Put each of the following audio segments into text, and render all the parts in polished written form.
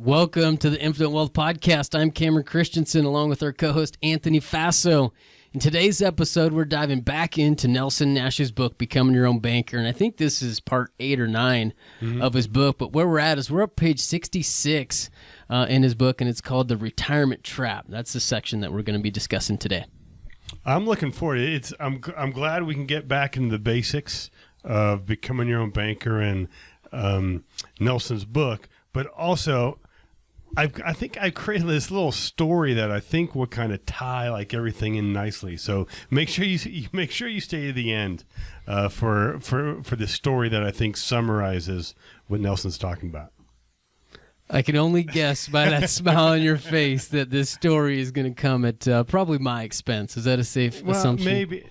Welcome to the Infinite Wealth Podcast. I'm Cameron Christensen along with our co-host Anthony Faso. In today's episode, we're diving back into Nelson Nash's book, Becoming Your Own Banker. And I think this is part 8 or 9 of his book. But where we're at is we're up page 66 in his book, and it's called The Retirement Trap. That's the section that we're going to be discussing today. I'm looking forward to it. I'm glad we can get back into the basics of Becoming Your Own Banker and Nelson's book. But also, I think I created this little story that I think will kind of tie like everything in nicely. So make sure you stay to the end for the story that I think summarizes what Nelson's talking about. I can only guess by that smile on your face that this story is going to come at probably my expense. Is that a safe assumption? Maybe.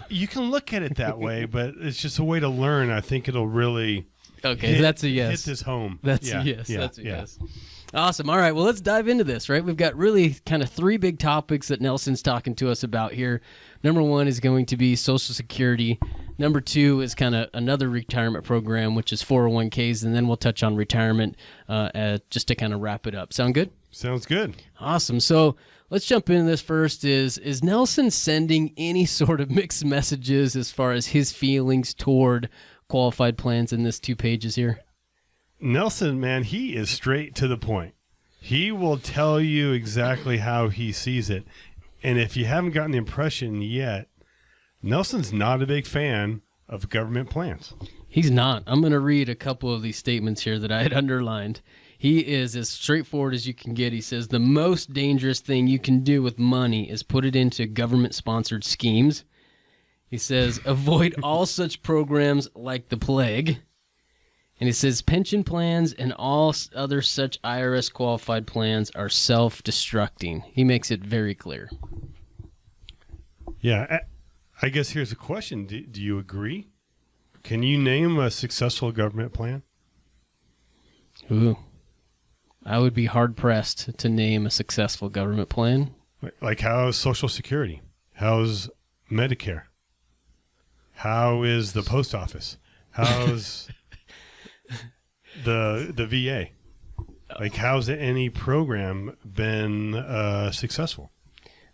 You can look at it that way, but it's just a way to learn. I think it'll really that's a yes. Hit this home. That's a yes. That's a yes. Awesome. All right. Well, let's dive into this, right? We've got really kind of 3 big topics that Nelson's talking to us about here. Number 1 is going to be Social Security. Number 2 is kind of another retirement program, which is 401ks. And then we'll touch on retirement just to kind of wrap it up. Sound good? Sounds good. Awesome. So let's jump into this first. Is Nelson sending any sort of mixed messages as far as his feelings toward qualified plans in this 2 pages here? Nelson, man, he is straight to the point. He will tell you exactly how he sees it. And if you haven't gotten the impression yet, Nelson's not a big fan of government plans. He's not. I'm going to read a couple of these statements here that I had underlined. He is as straightforward as you can get. He says, the most dangerous thing you can do with money is put it into government-sponsored schemes. He says, avoid all such programs like the plague. And he says, pension plans and all other such IRS-qualified plans are self-destructing. He makes it very clear. Yeah, I guess here's a question. Do you agree? Can you name a successful government plan? Ooh. I would be hard-pressed to name a successful government plan. Like how's Social Security? How's Medicare? How is the post office? How's the VA? Like, how's any program been successful?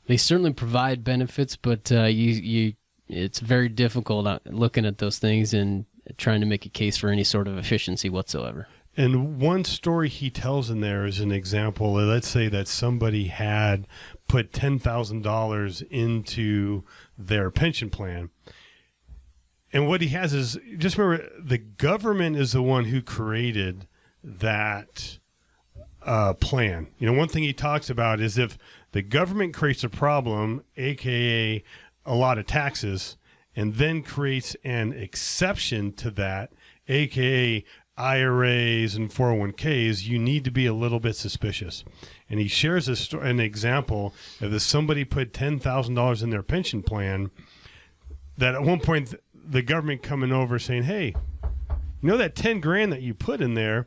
They certainly provide benefits, but it's very difficult looking at those things and trying to make a case for any sort of efficiency whatsoever. And one story he tells in there is an example. Let's say that somebody had put $10,000 into their pension plan. And what he has is, just remember, the government is the one who created that plan. You know, one thing he talks about is if the government creates a problem, a.k.a. a lot of taxes, and then creates an exception to that, a.k.a. IRAs and 401ks, you need to be a little bit suspicious. And he shares an example of if somebody put $10,000 in their pension plan, that at one point the government coming over saying, hey, you know that 10 grand that you put in there,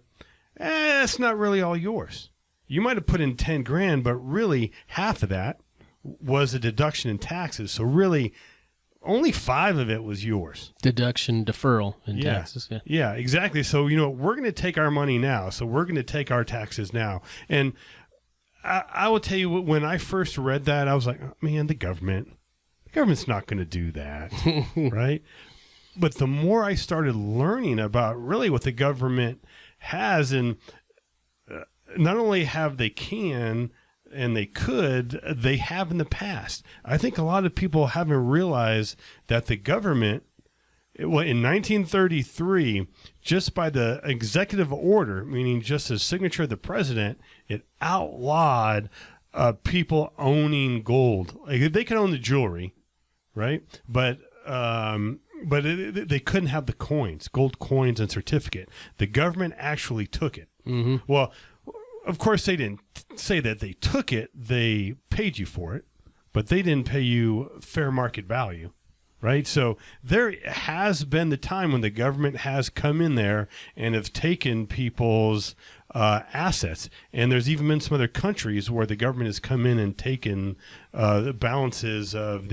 that's not really all yours. You might have put in 10 grand, but really half of that was a deduction in taxes. So really only 5 of it was yours. Deduction, deferral in taxes. Yeah, exactly. So, you know, we're going to take our money now. So we're going to take our taxes now. And I will tell you, when I first read that, I was like, oh, man, the government's not going to do that, right? But the more I started learning about really what the government has, and not only have they can and they could, they have in the past. I think a lot of people haven't realized that the government, in 1933, just by the executive order, meaning just the signature of the president, it outlawed people owning gold. Like, they could own the jewelry, right? But they couldn't have the coins, gold coins and certificate. The government actually took it. Mm-hmm. Well, of course, they didn't say that they took it. They paid you for it, but they didn't pay you fair market value, right? So there has been the time when the government has come in there and have taken people's assets. And there's even been some other countries where the government has come in and taken the balances of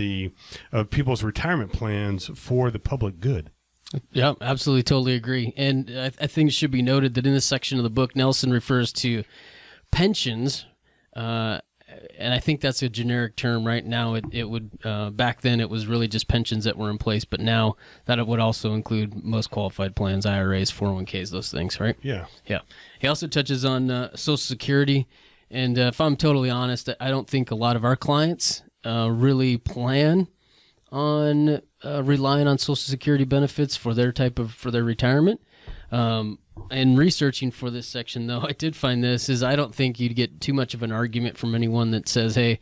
people's retirement plans for the public good. Yeah, absolutely, totally agree. And I think it should be noted that in this section of the book, Nelson refers to pensions, and I think that's a generic term. Right now, it would back then it was really just pensions that were in place, but now that it would also include most qualified plans, IRAs, 401ks, those things, right? Yeah. Yeah. He also touches on Social Security, and if I'm totally honest, I don't think a lot of our clients really plan on relying on Social Security benefits for their retirement. And researching for this section, though, I did find this is I don't think you'd get too much of an argument from anyone that says, hey,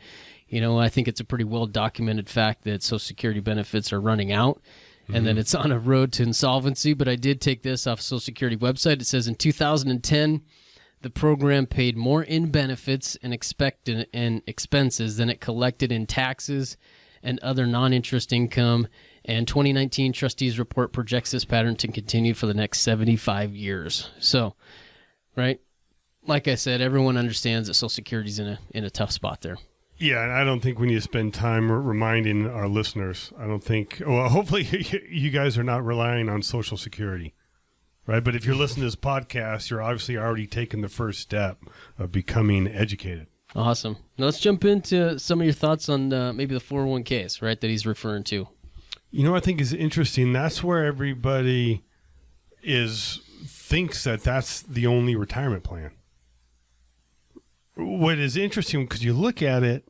I think it's a pretty well documented fact that Social Security benefits are running out and that it's on a road to insolvency. But I did take this off Social Security website. It says in 2010, the program paid more in benefits and expenses than it collected in taxes and other non-interest income. And 2019 trustees report projects this pattern to continue for the next 75 years. So, right, like I said, everyone understands that Social Security's in a tough spot there. Yeah, and I don't think we need to spend time reminding our listeners. I don't think. Well, hopefully you guys are not relying on Social Security, right? But if you're listening to this podcast, you're obviously already taking the first step of becoming educated. Awesome. Now let's jump into some of your thoughts on maybe the 401ks, right, that he's referring to. I think is interesting. That's where everybody thinks that that's the only retirement plan. What is interesting, because you look at it,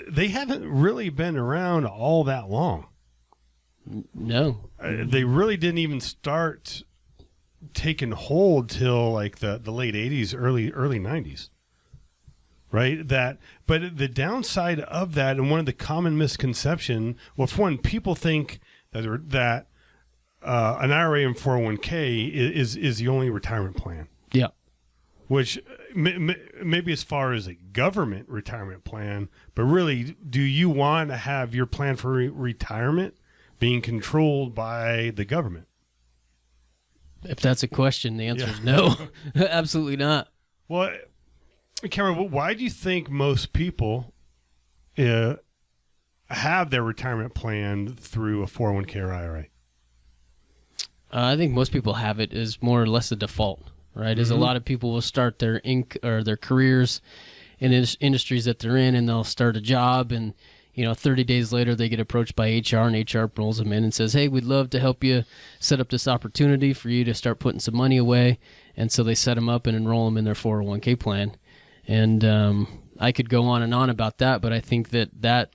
they haven't really been around all that long. No. They really didn't even start taking hold till like the late 80s, early 90s. Right? But the downside of that, and one of the common misconception, well, for one, people think that an IRA and 401k is the only retirement plan. Yeah. Which maybe as far as a government retirement plan, but really, do you want to have your plan for retirement being controlled by the government? If that's a question, the answer is no. Absolutely not. Well, Cameron, why do you think most people have their retirement plan through a 401k or IRA? I think most people have it as more or less a default, right? As a lot of people will start their their careers in industries that they're in, and they'll start a job, and 30 days later they get approached by HR, and HR rolls them in and says, hey, we'd love to help you set up this opportunity for you to start putting some money away. And so they set them up and enroll them in their 401k plan. And I could go on and on about that, but I think that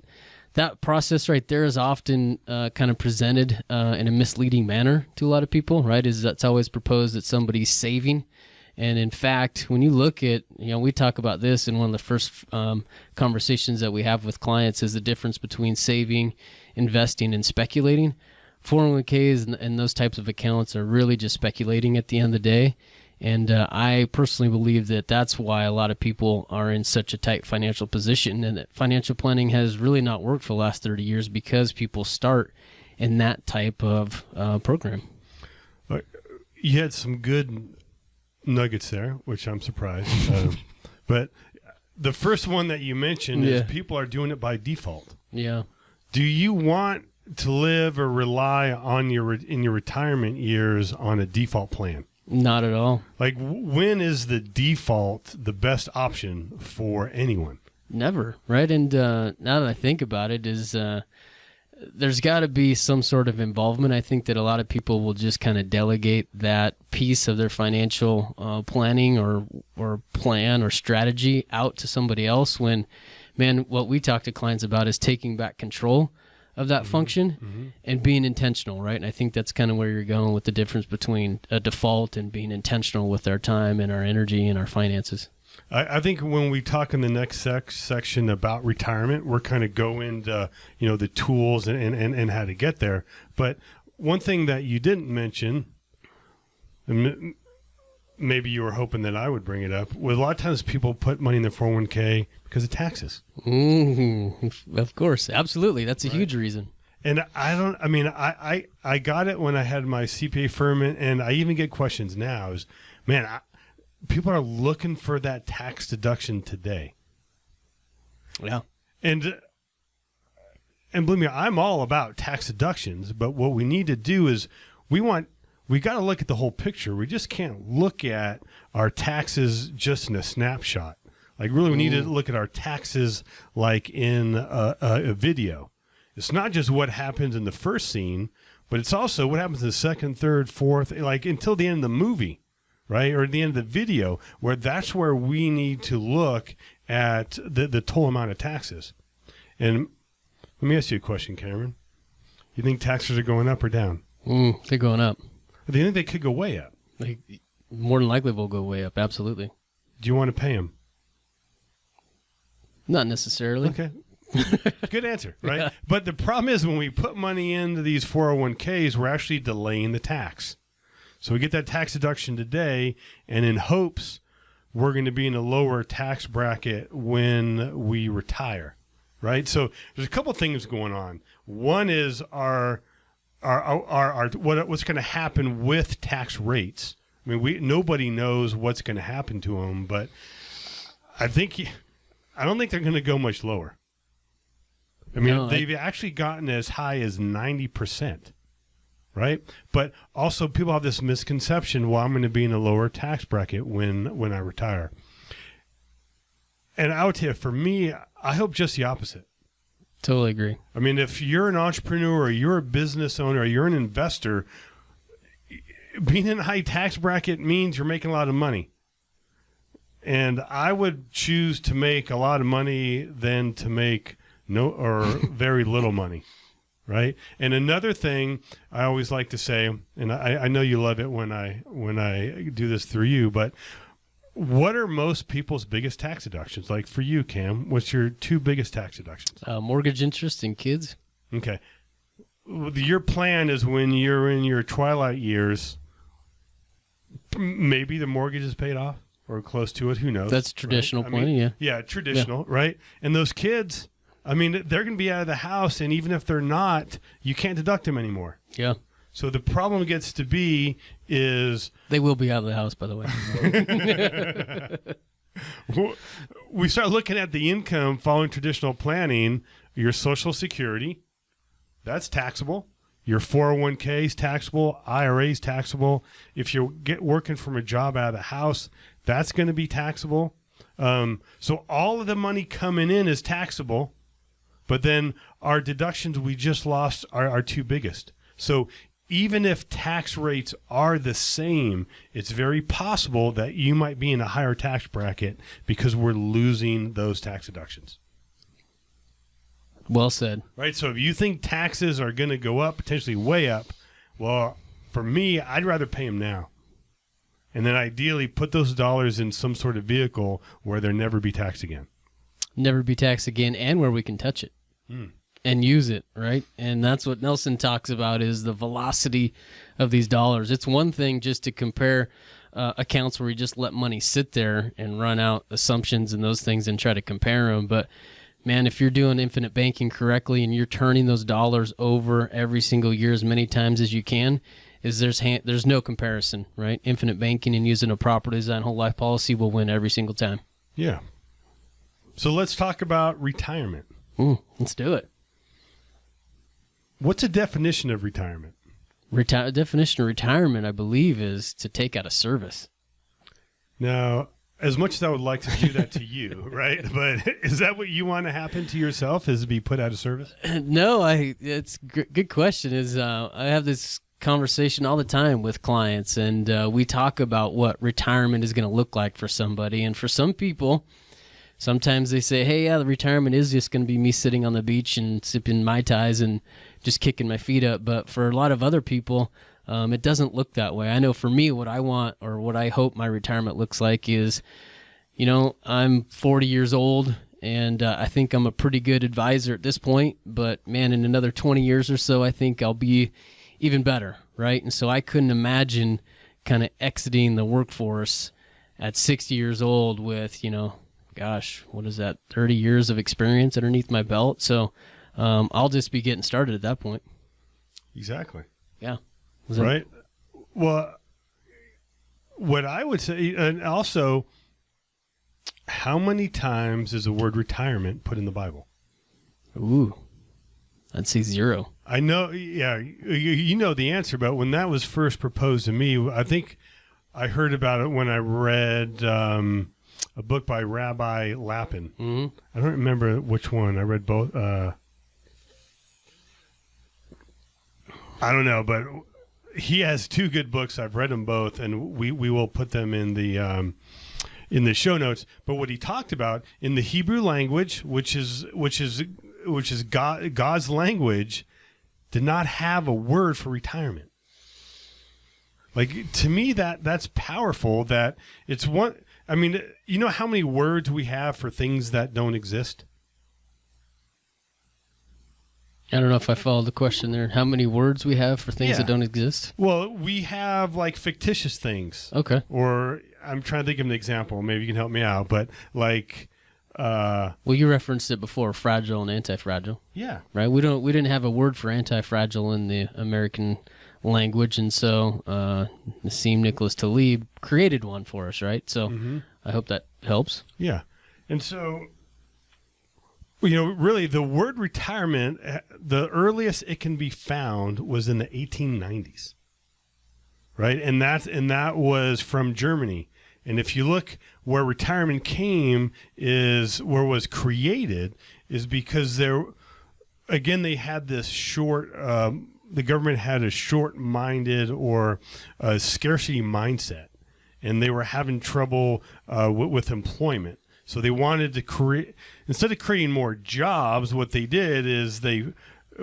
process right there is often kind of presented in a misleading manner to a lot of people, right? That's always proposed that somebody's saving. And in fact, when you look at, we talk about this in one of the first conversations that we have with clients is the difference between saving, investing, and speculating. 401ks and those types of accounts are really just speculating at the end of the day. And I personally believe that that's why a lot of people are in such a tight financial position, and that financial planning has really not worked for the last 30 years because people start in that type of program. You had some good nuggets there, which I'm surprised. But the first one that you mentioned is people are doing it by default. Yeah. Do you want to live or rely on in your retirement years on a default plan? Not at all. Like, when is the default the best option for anyone? Never, right? And now that I think about it, there's got to be some sort of involvement. I think that a lot of people will just kind of delegate that piece of their financial planning or plan or strategy out to somebody else when, man, what we talk to clients about is taking back control of that function and being intentional, right? And I think that's kind of where you're going with the difference between a default and being intentional with our time and our energy and our finances. I think when we talk in the next section about retirement, we're kind of go into, the tools and how to get there. But one thing that you didn't mention, and maybe you were hoping that I would bring it up, was a lot of times people put money in their 401k because of taxes. Of course. Absolutely. That's a huge reason. And I got it when I had my CPA firm, and I even get questions now is, man, people are looking for that tax deduction today. Yeah. And and believe me, I'm all about tax deductions, but what we need to do is we got to look at the whole picture. We just can't look at our taxes just in a snapshot. Like really, we need to look at our taxes like in a video. It's not just what happens in the first scene, but it's also what happens in the second, third, fourth, like until the end of the movie, right? Or at the end of the video, where that's where we need to look at the total amount of taxes. And let me ask you a question, Cameron. You think taxes are going up or down? They're going up. Do you think they could go way up? More than likely will go way up, absolutely. Do you want to pay them? Not necessarily. Okay. Good answer, right? Yeah. But the problem is when we put money into these 401ks, we're actually delaying the tax. So we get that tax deduction today, and in hopes we're going to be in a lower tax bracket when we retire, right? So there's a couple things going on. One is what's going to happen with tax rates. I mean, nobody knows what's going to happen to them, but I don't think they're going to go much lower. I mean, they've actually gotten as high as 90%, right? But also people have this misconception, well, I'm going to be in a lower tax bracket when I retire. And I would tell you, for me, I hope just the opposite. Totally agree. I mean, if you're an entrepreneur or you're a business owner or you're an investor, being in a high tax bracket means you're making a lot of money. And I would choose to make a lot of money than to make no or very little money, right? And another thing I always like to say, and I know you love it when I do this through you, but what are most people's biggest tax deductions? Like for you, Cam, what's your two biggest tax deductions? Mortgage interest and kids. Okay. Your plan is when you're in your twilight years, maybe the mortgage is paid off or close to it. Who knows? That's traditional right? planning, yeah. Yeah, traditional, right? And those kids, I mean, they're going to be out of the house, and even if they're not, you can't deduct them anymore. Yeah. So the problem gets to be is... They will be out of the house, by the way. We start looking at the income following traditional planning. Your Social Security, that's taxable. Your 401k is taxable. IRA is taxable. If you get working from a job out of the house, that's going to be taxable. So all of the money coming in is taxable, but then our deductions we just lost are our two biggest. So even if tax rates are the same, it's very possible that you might be in a higher tax bracket because we're losing those tax deductions. Well said. Right, so if you think taxes are going to go up, potentially way up, well, for me, I'd rather pay them now. And then ideally put those dollars in some sort of vehicle where they'll never be taxed again. Never be taxed again, and where we can touch it and use it, right? And that's what Nelson talks about is the velocity of these dollars. It's one thing just to compare accounts where you just let money sit there and run out assumptions and those things and try to compare them, but man, if you're doing infinite banking correctly and you're turning those dollars over every single year as many times as you can, there's no comparison, right? Infinite banking and using a proper design whole life policy will win every single time. Yeah. So let's talk about retirement. Let's do it. What's a definition of retirement? Definition of retirement, I believe, is to take out of service. Now, as much as I would like to do that to you, right? But is that what you want to happen to yourself, is to be put out of service? No, it's good question. I have this conversation all the time with clients, and we talk about what retirement is going to look like for somebody. And for some people, sometimes they say, hey, yeah, the retirement is just going to be me sitting on the beach and sipping Mai Tais and just kicking my feet up. But for a lot of other people, it doesn't look that way. I know for me, what I want or what I hope my retirement looks like is, I'm 40 years old, and I think I'm a pretty good advisor at this point. But, man, in another 20 years or so, I think I'll be even better, right? And so I couldn't imagine kind of exiting the workforce at 60 years old with, gosh, what is that, 30 years of experience underneath my belt. So I'll just be getting started at that point. Exactly. Yeah. Right. Well, what I would say, and also, how many times is the word retirement put in the Bible? Ooh. I'd say 0. I know, yeah, you know the answer, but when that was first proposed to me, I think I heard about it when I read a book by Rabbi Lapin. Mm-hmm. I don't remember which one. I read both. I don't know, but he has 2 good books. I've read them both, and we will put them in the show notes. But what he talked about in the Hebrew language, which is God's language, did not have a word for retirement. Like, to me, that's powerful. That it's one. I mean, you know how many words we have for things that don't exist? I don't know if I followed the question there. How many words we have for things that Yeah. don't exist? Well, we have like fictitious things. Okay. Or I'm trying to think of an example. Maybe you can help me out. But like, Well, you referenced it before, fragile and antifragile, yeah, right? We didn't have a word for antifragile in the American language, and so Nassim Nicholas Taleb created one for us, right? So I hope that helps. yeah, and so. You know, really, the word retirement, the earliest it can be found was in the 1890s, right? And that was from Germany. And if you look where retirement came, is where it was created, is because they had this short. The government had a short-minded or a scarcity mindset, and they were having trouble with employment. So they wanted to create, instead of creating more jobs, what they did is they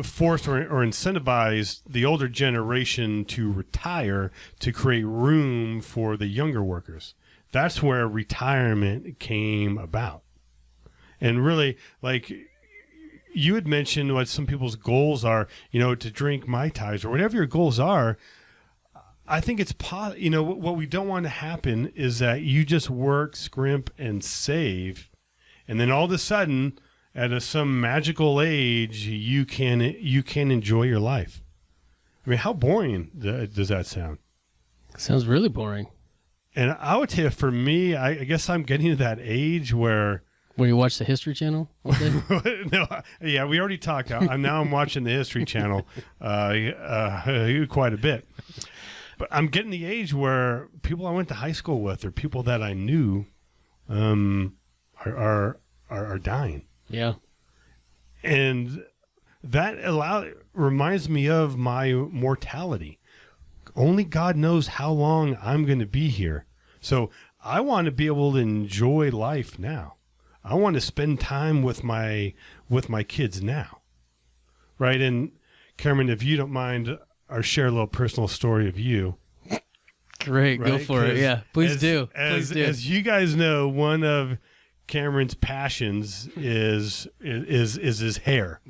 forced or incentivized the older generation to retire to create room for the younger workers. That's where retirement came about. And really, like you had mentioned what some people's goals are, you know, to drink Mai Tais or whatever your goals are. I think it's you know, what we don't want to happen is that you just work, scrimp, and save, and then all of a sudden, at some magical age, you can enjoy your life. I mean, how boring does that sound? Sounds really boring. And I would tell you, for me, I guess I'm getting to that age where. When you watch the History Channel all day? No, yeah, we already talked. Now I'm watching the History Channel quite a bit. But I'm getting the age where people I went to high school with or people that I knew are dying. Yeah. And that reminds me of my mortality. Only God knows how long I'm going to be here. So I want to be able to enjoy life now. I want to spend time with my kids now. Right? And Cameron, if you don't mind, I'll share a little personal story of you. Great, right? Go for it. Yeah, please do. As you guys know, one of Cameron's passions is his hair,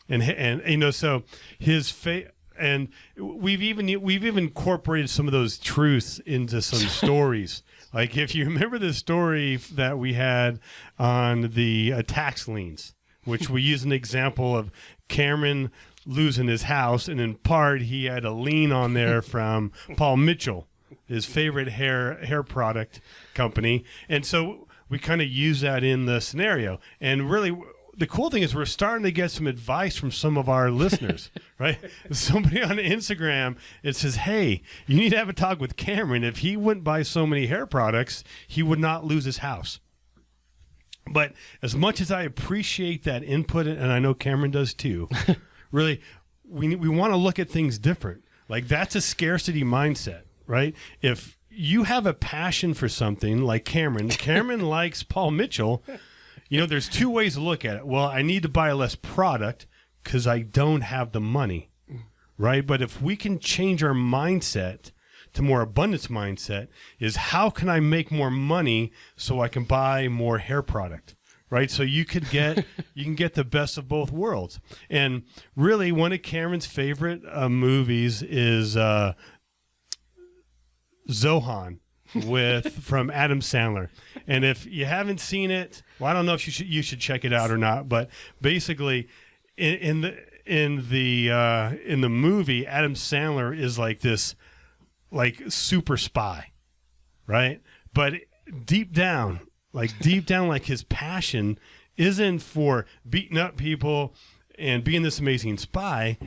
and you know, so his face. And we've even incorporated some of those truths into some stories. Like if you remember the story that we had on the tax liens, which we use an example of Cameron losing his house, and in part he had a lien on there from Paul Mitchell, his favorite hair product company, and so we kind of use that in the scenario. And really, the cool thing is we're starting to get some advice from some of our listeners, right? Somebody on Instagram, it says, hey, you need to have a talk with Cameron. If he wouldn't buy so many hair products, he would not lose his house. But as much as I appreciate that input, and I know Cameron does too, really, we want to look at things different. Like that's a scarcity mindset, right? If you have a passion for something like Cameron likes Paul Mitchell, you know, there's 2 ways to look at it. Well, I need to buy less product because I don't have the money, right? But if we can change our mindset to more abundance mindset, is how can I make more money so I can buy more hair product, right? So you can get the best of both worlds. And really, one of Cameron's favorite movies is Zohan from Adam Sandler. And if you haven't seen it, well, I don't know if you should check it out or not. But basically, in the movie, Adam Sandler is like this, like super spy, right? But deep down, like his passion isn't for beating up people and being this amazing spy,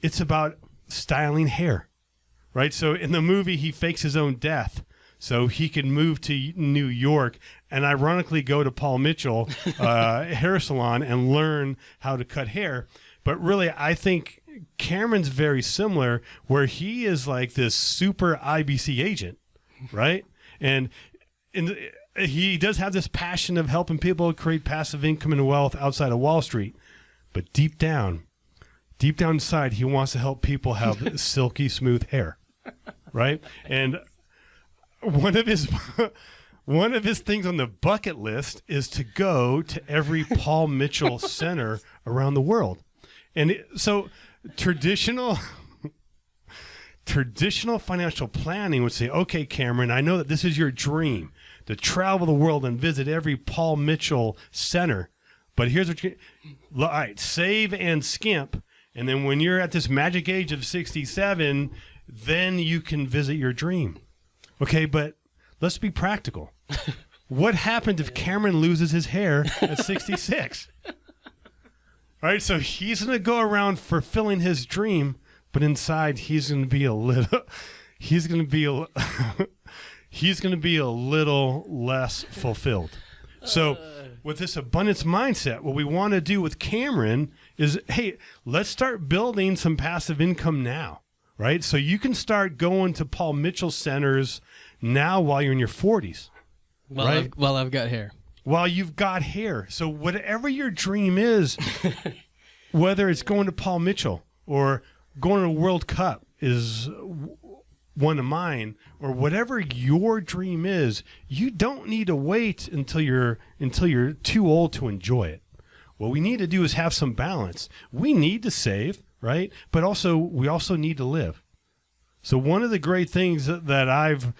it's about styling hair, right? So in the movie, he fakes his own death so he can move to New York and ironically go to Paul Mitchell hair salon and learn how to cut hair. But really, I think Cameron's very similar, where he is like this super IBC agent, right? And he does have this passion of helping people create passive income and wealth outside of Wall Street. But deep down inside, he wants to help people have silky smooth hair, right? And one of his things on the bucket list is to go to every Paul Mitchell center around the world. And so traditional financial planning would say, okay, Cameron, I know that this is your dream, to travel the world and visit every Paul Mitchell center. But here's what all right, save and skimp. And then when you're at this magic age of 67, then you can visit your dream. Okay, but let's be practical. What happened if Cameron loses his hair at 66? All right, so he's going to go around fulfilling his dream, but inside he's going to be a little less fulfilled. So with this abundance mindset, what we want to do with Cameron is, hey, let's start building some passive income now, right? So you can start going to Paul Mitchell centers now while you're in your 40s. Right? While I've got hair. While you've got hair. So whatever your dream is, whether it's going to Paul Mitchell or going to a World Cup is one of mine, or whatever your dream is, you don't need to wait until you're too old to enjoy it. What we need to do is have some balance. We need to save, right? But we also need to live. So one of the great things that I've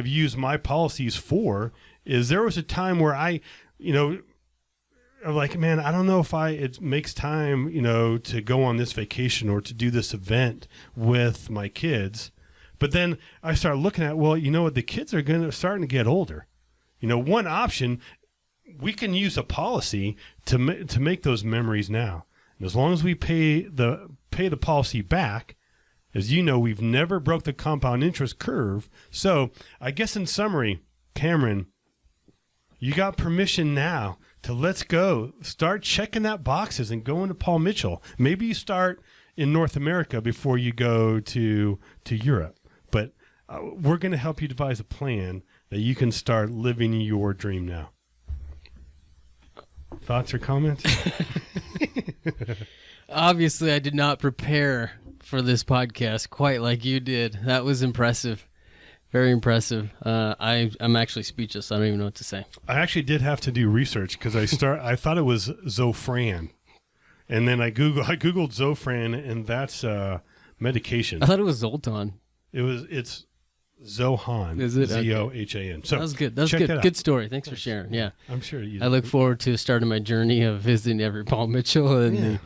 used my policies for is there was a time where I'm like, man, I don't know if it makes time, to go on this vacation or to do this event with my kids. But then I started looking at, well, you know what, the kids are starting to get older. One option, we can use a policy to make those memories now. And as long as we pay the policy back, as you know, we've never broke the compound interest curve. So I guess in summary, Cameron, you got permission now to let's go. Start checking that boxes and going to Paul Mitchell. Maybe you start in North America before you go to Europe. But we're going to help you devise a plan that you can start living your dream now. Thoughts or comments? Obviously, I did not prepare for this podcast quite like you did. That was impressive. Very impressive. I'm actually speechless. I don't even know what to say. I actually did have to do research because I thought it was Zofran. And then I Googled Zofran, and that's medication. I thought it was Zoltan. It's Zohan. Is it? Zohan. So that was good. That was good. Good story. Thanks for sharing. Yeah. I'm sure you I look forward to starting my journey of visiting every Paul Mitchell in the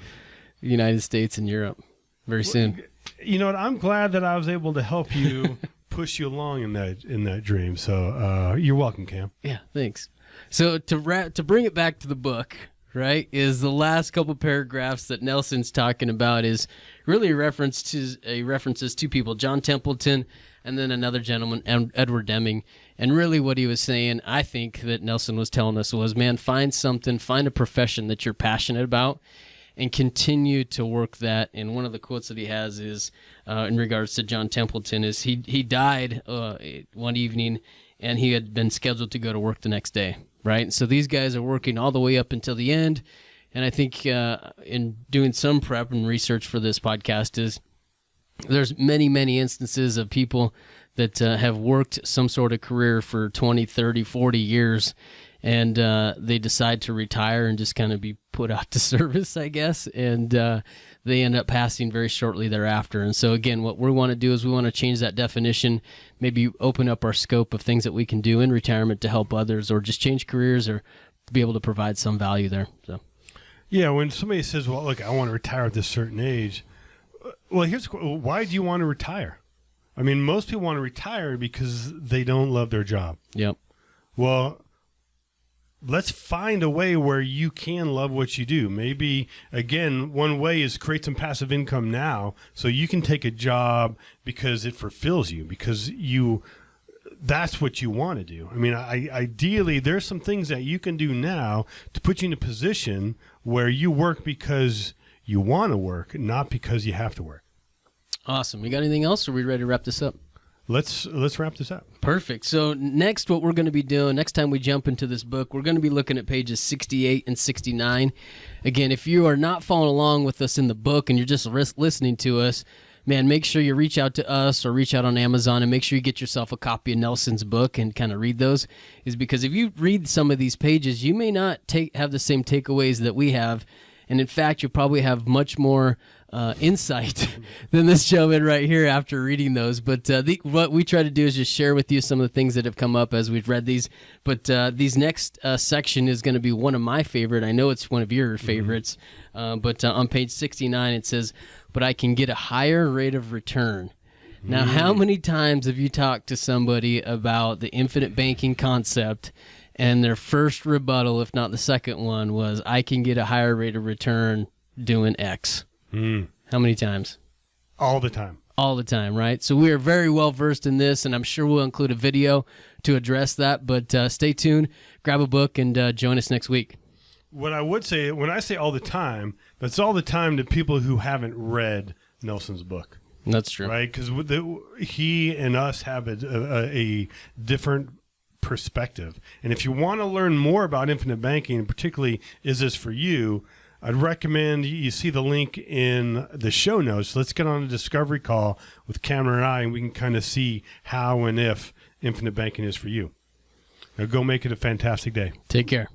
United States and Europe very soon. You know what? I'm glad that I was able to help you push you along in that dream. So you're welcome, Cam. Yeah, thanks. So to bring it back to the book, right, is the last couple paragraphs that Nelson's talking about is really references two people, John Templeton and then another gentleman, Edward Deming. And really what he was saying, I think that Nelson was telling us was, man, find a profession that you're passionate about and continue to work that. And one of the quotes that he has is, in regards to John Templeton, is he died one evening and he had been scheduled to go to work the next day, right? So these guys are working all the way up until the end. And I think in doing some prep and research for this podcast is there's many, many instances of people that have worked some sort of career for 20, 30, 40 years, and they decide to retire and just kind of be put out to service, I guess, and they end up passing very shortly thereafter. And so, again, what we want to do is we want to change that definition, maybe open up our scope of things that we can do in retirement to help others, or just change careers, or be able to provide some value there. So, yeah, when somebody says, well, look, I want to retire at this certain age, well, why do you want to retire? I mean, most people want to retire because they don't love their job. Yep. Well, let's find a way where you can love what you do. Maybe, again, one way is create some passive income now so you can take a job because it fulfills you, because that's what you want to do. I mean, ideally, there's some things that you can do now to put you in a position where you work because you want to work, not because you have to work. Awesome. You got anything else, or are we ready to wrap this up? Let's wrap this up. Perfect. So next, what we're going to be doing, next time we jump into this book, we're going to be looking at pages 68 and 69. Again, if you are not following along with us in the book and you're just listening to us, man, make sure you reach out to us or reach out on Amazon and make sure you get yourself a copy of Nelson's book and kind of read those. Is because if you read some of these pages, you may not have the same takeaways that we have. And in fact, you'll probably have much more insight than this gentleman right here after reading those. But what we try to do is just share with you some of the things that have come up as we've read these. But these next section is going to be one of my favorite. I know it's one of your favorites. But on page 69, it says, "But I can get a higher rate of return." Now, how many times have you talked to somebody about the infinite banking concept, and their first rebuttal, if not the second one, was, "I can get a higher rate of return doing X"? How many times? All the time. All the time, right? So we are very well versed in this, and I'm sure we'll include a video to address that. But stay tuned, grab a book, and join us next week. What I would say, when I say all the time, that's all the time to people who haven't read Nelson's book. That's true. Right? Because he and us have a different perspective. And if you want to learn more about infinite banking, and particularly is this for you, I'd recommend you see the link in the show notes. Let's get on a discovery call with Cameron and I, and we can kind of see how and if infinite banking is for you. Now go make it a fantastic day. Take care.